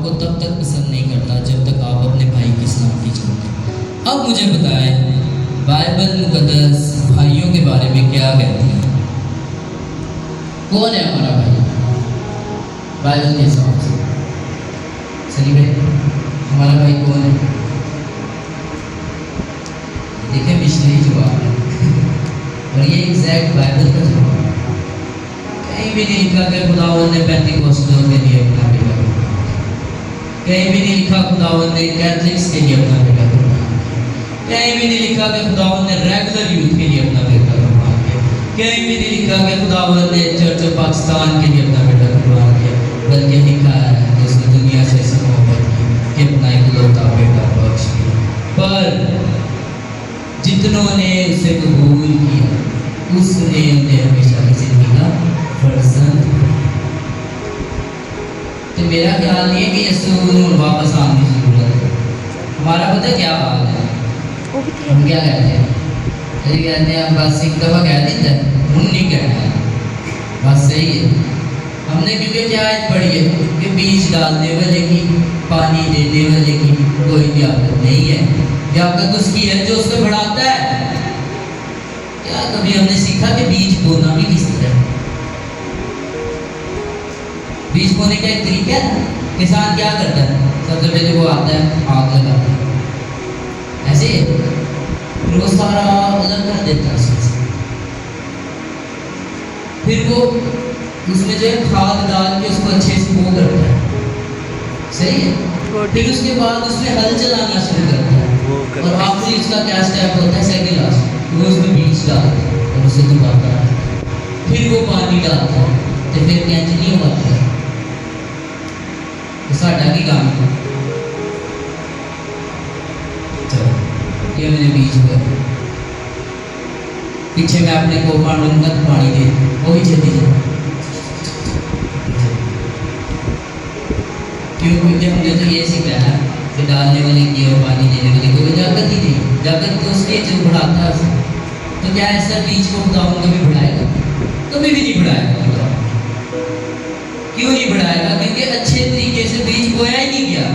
आपको तब तक पसंद नहीं करता जब तक आप अपने भाई की सलामती चाहते। अब मुझे बताएं, बाइबल मुकद्दस भाइयों के बारे में क्या कहती है? कौन है हमारा भाई बाइबल के हिसाब से? सही भाई, हमारा भाई कौन है? देखिए पिछले जवाब है और ये एग्जैक्ट बाइबल का जवाब है। कहीं भी नहीं लिखा कि खुदावंद ने पेंटिकोस्टल के लिए अपना बेटा दिया, कहीं भी नहीं लिखा खुदावंद ने कैथलिक्स के लिए अपना बेटा दिया, कहीं भी नहीं लिखा कि खुदावंद ने रेगुलर यूथ के लिए अपना बेटा कुर्बान किया, कहीं भी नहीं लिखा कि खुदावंद ने चर्च ऑफ पाकिस्तान के लिए अपना बेटा कुर्बान किया, बल्कि लिखा है कि उसने दुनिया से ऐसी मोहब्बत की कि अपना इकलौता बेटा बख्श दिया। पर जितनों ने उसे कबूल किया उसने उन्हें हमेशा की जिंदगी का फर्जंद। तो मेरा ख्याल नहीं है कि यीशु वापस आने की जरूरत है। हमारा पता क्या हाल है? हम क्या कहते हैं? यही कहते हैं बस एक दफ़ा कह देते हैं, हम नहीं कहना है, बस सही है। हमने क्योंकि क्या आयत पढ़ी है कि बीज डालने वाले की, पानी देने वाले की कोई भी आदत नहीं है, याकत उसकी है जो उसको बढ़ाता है। क्या कभी हमने सीखा कि बीज बोना भी किस तरह? बीज बोने का एक तरीका है ना। किसान क्या करता है? सबसे पहले वो आता है, आग लगाता है, ऐसे फिर वो सारा अलग कर देता है उसमें से। फिर वो उसमें जो है खाद डाल के उसको अच्छे से वो करता है, सही है। फिर उसके बाद उसमें हल चलाना शुरू करता है और आखिरी उसका क्या स्टेप होता है? सेकंड लास्ट, वो उसमें बीज डालता है और उसे दुबाता है, फिर वो पानी डालता है, तो फिर कैंच नहीं होता है। तो साढ़ा की काम है। चलो ये मैंने बीज हुआ, पीछे मैं अपने को मांडूंगा तो पानी दे, वो भी जल्दी जल्दी। क्यों? क्योंकि हमने तो ये सीखा है कि डालने वाले की और पानी देने वाले को जागत ही नहीं, जागत तो उसके जो बढ़ाता है उसे। तो क्या ऐसा बीज को खुदावंद कभी बढ़ाएगा? कभी भी नहीं बढ़ाएगा खुदावंद। क्यों नहीं बढ़ाएगा? क्योंकि अच्छे तरीके से बीज बोया ही नहीं गया।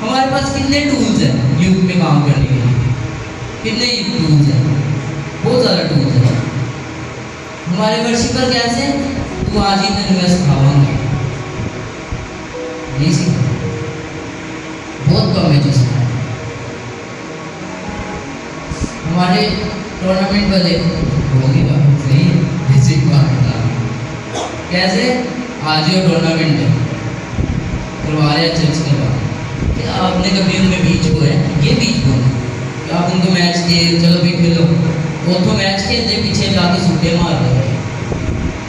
हमारे पास कितने टूल्स हैं युग में काम करने के लिए, कितने टूल्स हैं, बहुत ज़्यादा टूल्स हैं। हमारे वर्शिपर कैसे? तू आज ही दिन मैं सिखाऊंगा, नहीं सीखा, बहुत कम है जो सीखा। हमारे टूर्नामेंट वाले होगी बात सही कैसे? आज ही टूर्नामेंट है करवा रहे हैं चर्च के बाद, क्या आपने कभी उनमें बीच को है? ये बीच को क्या आप उनको मैच दिए, चलो भी खेलो, वो तो मैच खेलते पीछे जाके सूटे मार रहे हैं,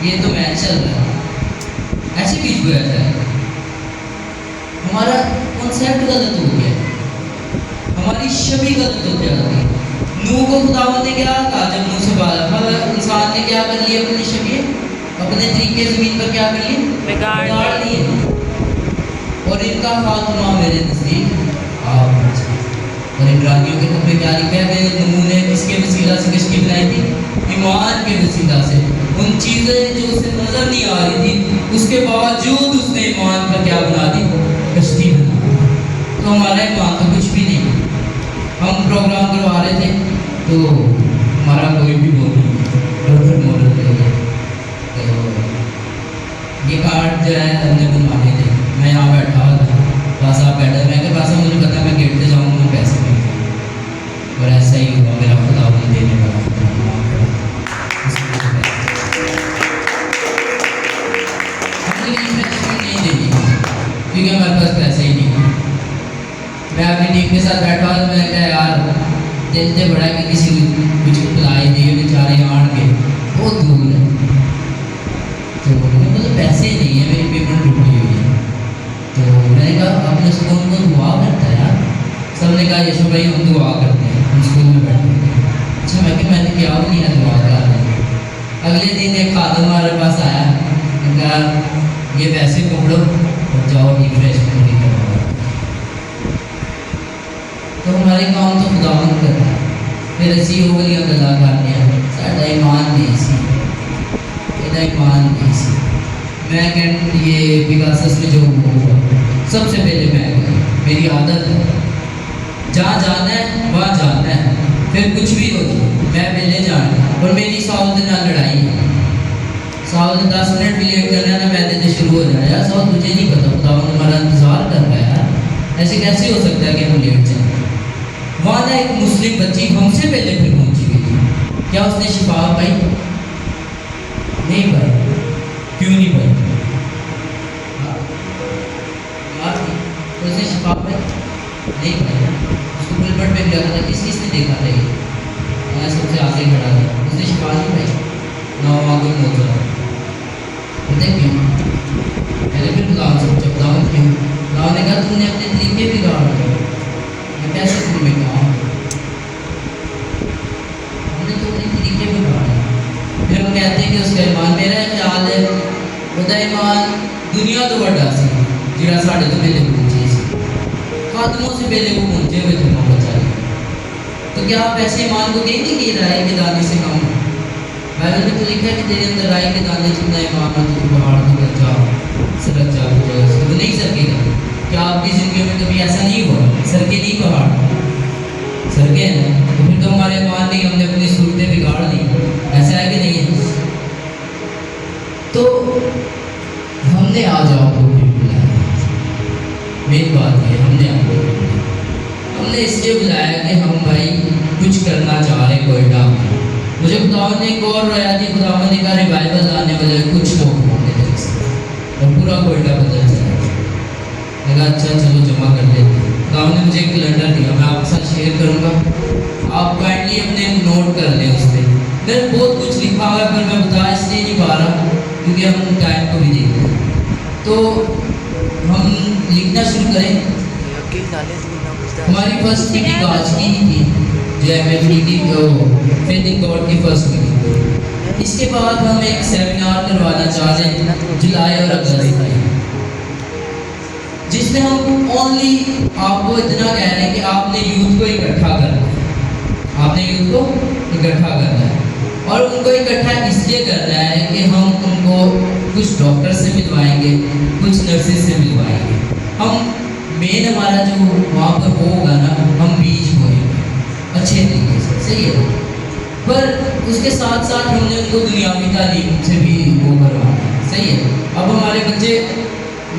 ये तो मैच चल रहा है, ऐसे बीच को रहता है। हमारा कॉन्सेप्ट गलत हो गया, हमारी छवि गलत हो गई। नूह को खुदावंद ने क्या कहा जब नूह से बात? इंसान ने क्या कर लिया? अपनी छवि अपने तरीके जमीन पर क्या कर लिए? बिगाड़ लिए। और इनका खात्मा मेरे नजदीक आप। और इब्रानियों के खुतबे क्या लिखा है कि नूह ने किसके वसीला से कश्ती बनाई थी? ईमान के वसीला से। उन चीज़ें जो उसे नजर नहीं आ रही थी उसके बावजूद उसने ईमान पर क्या बना दी? कश्ती बना दी। तो हमारा ईमान तो कुछ भी नहीं। हम प्रोग्राम करवा रहे थे तो हमारा कोई भी वो नहीं मॉडल नहीं। तो ये कार्ड जो है हमने बनवाने थे, मैं यहाँ बैठा हुआ था, बस आप बैठे, मैं क्या बस मुझे पता है मैं गेट पे जाऊँगा पैसे नहीं। और ऐसा ही हुआ, मेरा खुदावंद देने वाला नहीं देगी क्योंकि हमारे पास पैसे ही नहीं। मैं अपनी टीम के साथ बैठा हुआ, मैंने कहा यार देखते बड़ा कि किसी कुछ पिलाई दिए बेचारे आड़ के बहुत दूर है, तो मेरे को तो पैसे नहीं है, मेरी पेमेंट रुकी हुई है। तो मैंने कहा आपने कौन कौन दुआ करता है यार? सबने कहा यशो भाई हम दुआ करते हैं, हम स्कूल में बैठे थे। अच्छा मैं कि मैंने क्या नहीं है दुआ कर। अगले दिन एक खादम हमारे पास आया, कहा ये पैसे पकड़ो और जाओ रिफ्रेशमेंट भी करवाओ। तो हमारे काम तो खुदावंद करता है, फिर असी हो गई गल्लां करने साडा ईमान नहीं सी, ਇਹਦਾ ईमान नहीं सी। मैं ये विकासस में जो हुआ सबसे पहले मैं गया, मेरी आदत है जहाँ जाना है वहाँ जाना है, फिर कुछ भी हो जाए मैं पहले जाना। और मेरी साउथ ना लड़ाई है, साउथ 10 मिनट भी लेट करना ना मैं देते शुरू हो जाए यार साउथ तुझे नहीं पता खुदा हमारा इंतज़ार कर रहा है यार, ऐसे कैसे हो सकता है कि हम लेट जाए। वहाँ ना एक मुस्लिम बच्ची हमसे पहले फिर पहुँची हुई थी, क्या उसने शिफा पाई? नहीं पाई। क्यों नहीं पाई? तो उसने शिफा पाई? नहीं पाई। उसको पुलपट पे लगा था, किसने देखा था ये? मैं सबसे आगे खड़ा था, उसने शिफा नहीं पाई ना, वहाँ कोई मौत रहा। पता क्यों? मैंने फिर गुलाम से पूछा गुलाम क्यों? गुलाम ने कहा तुमने अपने तरीके बिगाड़ दिए। मैं कैसे तुम्हें कहा? हमने तो अपने तरीके बिगाड़े। फिर हम कहते हैं कि उसका ईमान, मेरा ख्याल है उसका ईमान दुनिया तो बड़ा सी जिड़ा साढ़े तो पहले पहुंचे खादमों से पहले वो पहुंचे हुए थे मोहम्मद चाली। तो क्या आप ऐसे ईमान को कहेंगे कि राय के दाने से कम है? बाइबल में तो लिखा है कि तेरे अंदर राय के दाने जितना ईमान है तो पहाड़ तो कर जाओ सरक जाओ, तो नहीं सरकेगा। क्या आपकी जिंदगी में कभी ऐसा नहीं हुआ? सरके नहीं पहाड़, सरके हैं तो फिर तो हमारे ईमान नहीं, हमने अपनी सूरतें बिगाड़ दी, ऐसा है कि नहीं है? तो हमने आ जाओ को भी बुलाया, मेन बात है हमने आपको हमने इसलिए बुलाया कि हम भाई कुछ करना चाह रहे कोयटा में। मुझे खुदावन ने एक और रोयाती खुदावन ने कहा रिवाइवल आने वाले कुछ लोग होंगे और पूरा कोयटा बदल जाएगा। लगा अच्छा चलो जमा कर लेते हैं। खुदावन ने मुझे एक कैलेंडर दिया, मैं आपके साथ शेयर करूँगा, आप काइंडली अपने नोट कर लें उस पर। मेरे बहुत कुछ लिखा हुआ है पर मैं बता इसलिए नहीं पा रहा क्योंकि हम टाइम को भी देखते हैं। तो हम लिखना शुरू करें। हमारी फर्स्ट मीटिंग आज की ही थी जो MFD की फेथ इन गॉड की फर्स्ट मीटिंग। इसके बाद हम एक सेमिनार करवाना चाह रहे हैं जुलाई और अगस्त में, जिसमें हम ओनली आपको इतना कह रहे हैं कि आपने यूथ को इकट्ठा करना है, आपने यूथ को इकट्ठा करना है। और उनको इकट्ठा इसलिए करना है कि हम उनको कुछ डॉक्टर से मिलवाएंगे, कुछ नर्सेज से मिलवाएंगे। हम मेन हमारा जो वहाँ पर होगा ना, हम बीज बोएंगे अच्छे तरीके से, सही है। पर उसके साथ साथ हमने उनको दुनियावी तालीम से भी वो करवाना है, सही है। अब हमारे बच्चे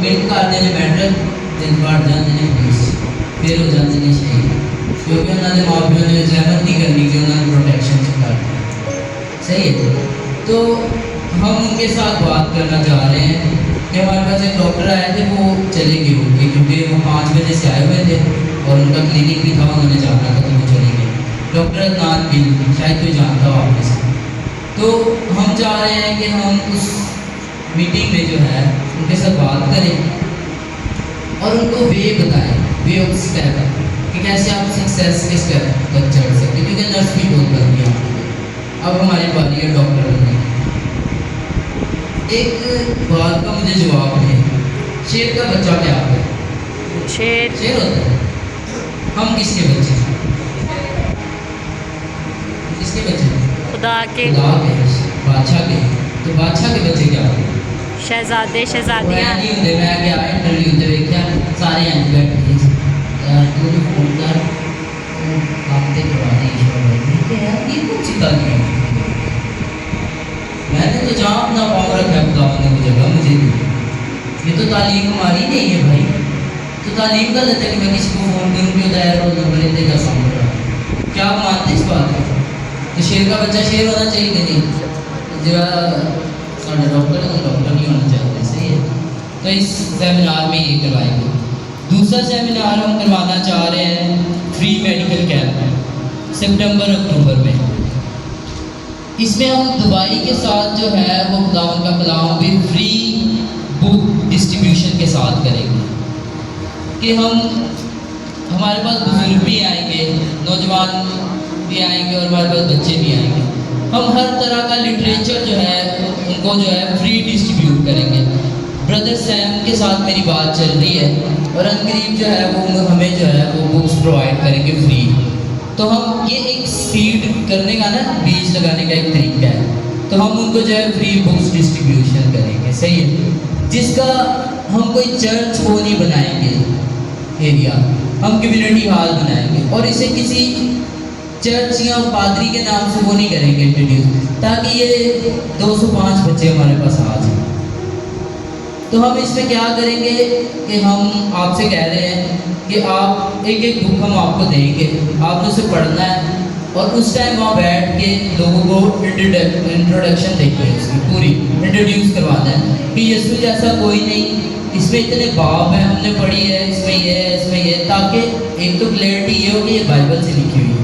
मिल कर देने मैटर दिन बाढ़ जाते हैं पुलिस फिर हो जाते हैं शहीद, क्योंकि उन्होंने माँ प्यो ने जहमत नहीं करनी कि उन्होंने प्रोटेक्शन से कर, सही है। तो हम उनके साथ बात करना चाह रहे हैं कि हमारे पास एक डॉक्टर आए थे, वो चले गए होंगे क्योंकि वो 5 बजे से आए हुए थे और उनका क्लिनिक भी था, उन्होंने जाना था तो वो चले गए। डॉक्टर अदनान बिल, शायद कोई जानता हो आप में से। तो हम चाह रहे हैं कि हम उस मीटिंग में जो है उनके साथ बात करें और उनको वे बताएं, वे ऑफ स्टेप कि कैसे आप सक्सेस के स्टेप तक चढ़ सकते, क्योंकि नर्स भी बहुत बनती है। अब हमारी बारी है डॉक्टर बनने की। एक बात का मुझे जवाब है, शेर का बच्चा क्या होता है? शेर होता है। हम किसके बच्चे हैं? किसके बच्चे हैं? खुदा के बादशाह के। तो बादशाह के बच्चे क्या होते हैं? शहजादे शहजादियाँ नहीं होते। मैं क्या इंटरव्यू होते देखा सारे यहाँ बैठे यार तू तो फोन कर काम दे करवा दी यार, ये कौन सी तालीम है? मैंने तो जहाँ अपना पाँव रखा है खुदा ने वो जगह मुझे दी। ये तो तालीम हमारी नहीं है भाई। तो तालीम गलत है कि मैं किसी को फ़ोन करूँ कि दायर रोल नंबर देगा सामने रहा। क्या आप मानते इस बात को? तो शेर का बच्चा शेर होना चाहिए कि नहीं? जो साढ़े डॉक्टर है तो डॉक्टर नहीं होना चाहिए, सही है। तो इस सेमिनार में ये करवाएंगे। दूसरा सेमिनार हम करवाना चाह रहे हैं फ्री मेडिकल कैंप सितंबर अक्टूबर में। इसमें हम दुबई के साथ जो है वो खुदावन का कलाम भी फ्री बुक डिस्ट्रीब्यूशन के साथ करेंगे कि हम हमारे पास बुजुर्ग भी आएंगे, नौजवान भी आएंगे और हमारे पास बच्चे भी आएंगे। हम हर तरह का लिटरेचर जो है उनको जो है फ्री डिस्ट्रीब्यूट करेंगे। ब्रदर सैम के साथ मेरी बात चल रही है और अनकरीब जो है वो हमें जो है वो बुक्स प्रोवाइड करेंगे फ्री। तो हम ये एक सीड करने का ना, बीज लगाने का एक तरीका है। तो हम उनको जो है फ्री बुक्स डिस्ट्रीब्यूशन करेंगे, सही है। जिसका हम कोई चर्च वो नहीं बनाएंगे एरिया, हम कम्युनिटी हॉल बनाएंगे और इसे किसी चर्च या पादरी के नाम से वो नहीं करेंगे इंट्रोड्यूस, ताकि ये 205 बच्चे हमारे पास आ जाए। तो हम इसमें क्या करेंगे कि हम आपसे कह रहे हैं कि आप एक एक बुक हम आपको देंगे, आपने उसे पढ़ना है और उस टाइम वहाँ बैठ के लोगों को इंट्रोडक्शन देंगे, उसकी पूरी इंट्रोड्यूस करवाना है कि यीशु जैसा कोई नहीं, इसमें इतने बाब हैं, हमने पढ़ी है, इसमें ये है, इसमें ये, ताकि एक तो क्लैरिटी ये हो कि ये बाइबल से लिखी हुई है,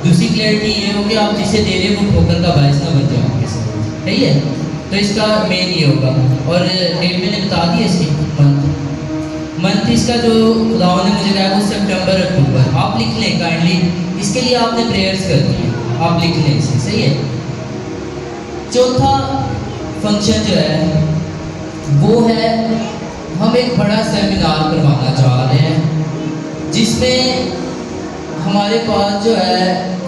दूसरी क्लैरिटी ये हो कि आप जिसे दे रहे हो वो ठोकर का बायस ना बन जाए आपके साथ, सही है। तो इसका मेन ये होगा। और डेट मैंने बता दी इसकी, मंथ इसका जो खुदावन ने मुझे कहा वो सितंबर अक्टूबर, आप लिख लें काइंडली, इसके लिए आपने प्रेयर्स करनी है, आप लिख लें इसे, सही है। चौथा फंक्शन जो है वो है, हम एक बड़ा सेमिनार करवाना चाह रहे हैं जिसमें हमारे पास जो है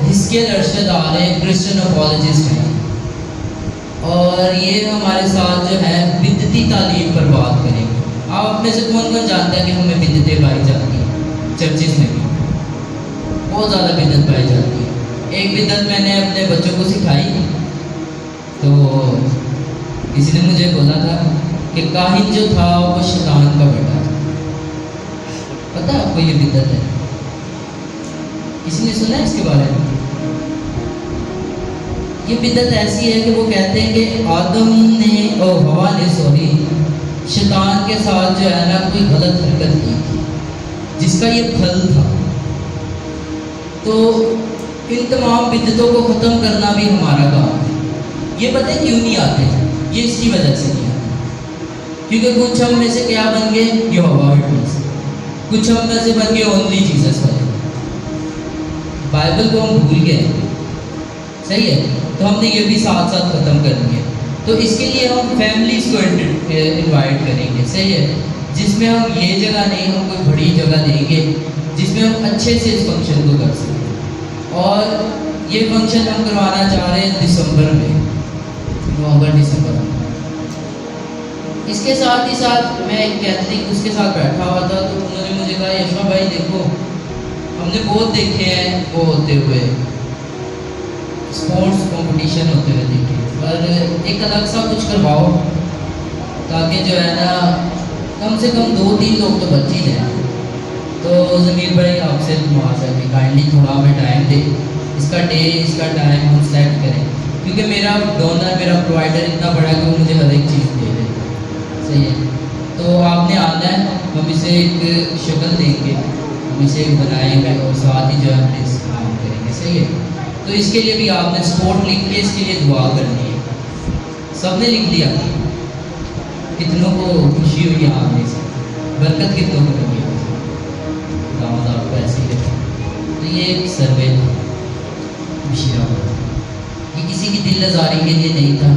हिस्कियल अरशद आ रहे हैं, क्रिश्चियन अपॉलजिस्ट हैं, और ये हमारे साथ जो है बिदती तालीम पर बात करेंगे। आप में से कौन कौन जानता है कि हमें बिदतें पाई जाती हैं चर्चिस में भी, बहुत ज़्यादा बिदत पाई जाती है। एक बिदत मैंने अपने बच्चों को सिखाई, तो किसी ने मुझे बोला था कि काहिन जो था वो शैतान का बेटा था। पता है आपको ये बिदत है? किसी ने सुना है इसके बारे में? ये बिदत ऐसी है कि वो कहते हैं कि आदम ने और हवा ने शैतान के साथ जो है ना कोई गलत हरकत की थी जिसका ये फल था। तो इन तमाम बिदतों को ख़त्म करना भी हमारा काम है। ये पता है क्यों नहीं आते? ये इसकी वजह से नहीं आते क्योंकि कुछ हम में से क्या बन गए, यहोवा विटनेस, कुछ हम में से बन गए ओनली जीसस वाले, बाइबल को हम भूल गए, सही है। तो हमने ये भी साथ साथ ख़त्म कर दिया। तो इसके लिए हम फैमिलीज़ को इनवाइट करेंगे, सही है, जिसमें हम ये जगह नहीं, हम कोई बड़ी जगह देंगे जिसमें हम अच्छे से इस फंक्शन को कर सकें। और ये फंक्शन हम करवाना चाह रहे हैं दिसंबर में, नवंबर दिसंबर में। इसके साथ ही साथ मैं एक कैथलिक उसके साथ बैठा हुआ था, तो उन्होंने मुझे कहा यशवा भाई देखो, हमने बहुत देखे हैं वो होते हुए, स्पोर्ट्स कंपटीशन होते हुए देखे, पर एक अलग सा कुछ करवाओ ताकि जो है ना कम से कम 2-3 लोग तो बच ही जाए। तो ज़मीर भाई आपसे दुआ सके काइंडली थोड़ा हमें टाइम दे, इसका डे इसका टाइम हम सेट करें, क्योंकि मेरा डोनर मेरा प्रोवाइडर इतना बड़ा है कि वो मुझे हर एक चीज़ दे दे, सही है। तो आपने आना है, हम इसे एक शक्ल देंगे, हम इसे बनाएंगे और साथ ही जो है इस काम करेंगे, सही है। तो इसके लिए भी आपने सपोर्ट लिख के इसके लिए दुआ करनी है। सबने लिख लिया? कितनों को खुशी हुई आने से, बरकत कितनों को लगी, दामाद आपको ऐसे ही लगा। तो ये एक सर्वे था बिशरा, ये किसी की दिल आज़ारी के लिए नहीं था।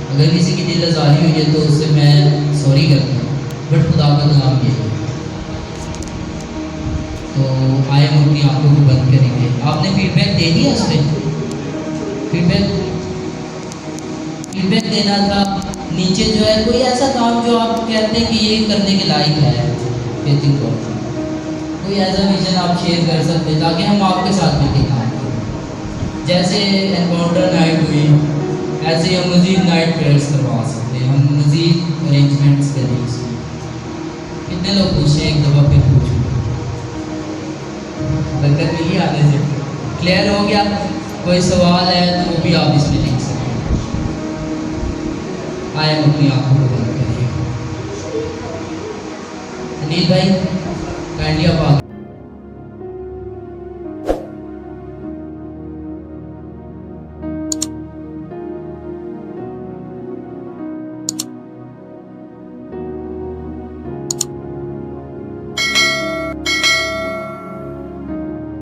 अगर किसी की दिल आज़ारी हुई है तो उससे मैं सॉरी करता हूँ, बट खुदा का कलाम ये है। तो आए हम अपनी आंखों को बंद करेंगे। आपने फीडबैक दे दिया उस पर? फीडबैक देना था। नीचे जो है कोई ऐसा काम जो आप कहते हैं कि ये करने के लायक है, कोई ऐसा विजन आप शेयर कर सकते हैं ताकि हम आपके साथ मिलकर काम करें। जैसे एनकाउंटर नाइट हुई, ऐसे हम मज़ीद नाइट प्रेयर्स करवा सकते हैं, हम मज़ीद अरेंजमेंट्स करें इसमें। कितने लोग पूछे, एक दफ़ा फिर पूछो, बरकत मिली आने से? क्लियर हो गया? कोई सवाल है तो वो भी आप इसमें लिख सकते हैं। आए हम अपनी आंखों को बंद करिए। अनिल भाई काइंडली आप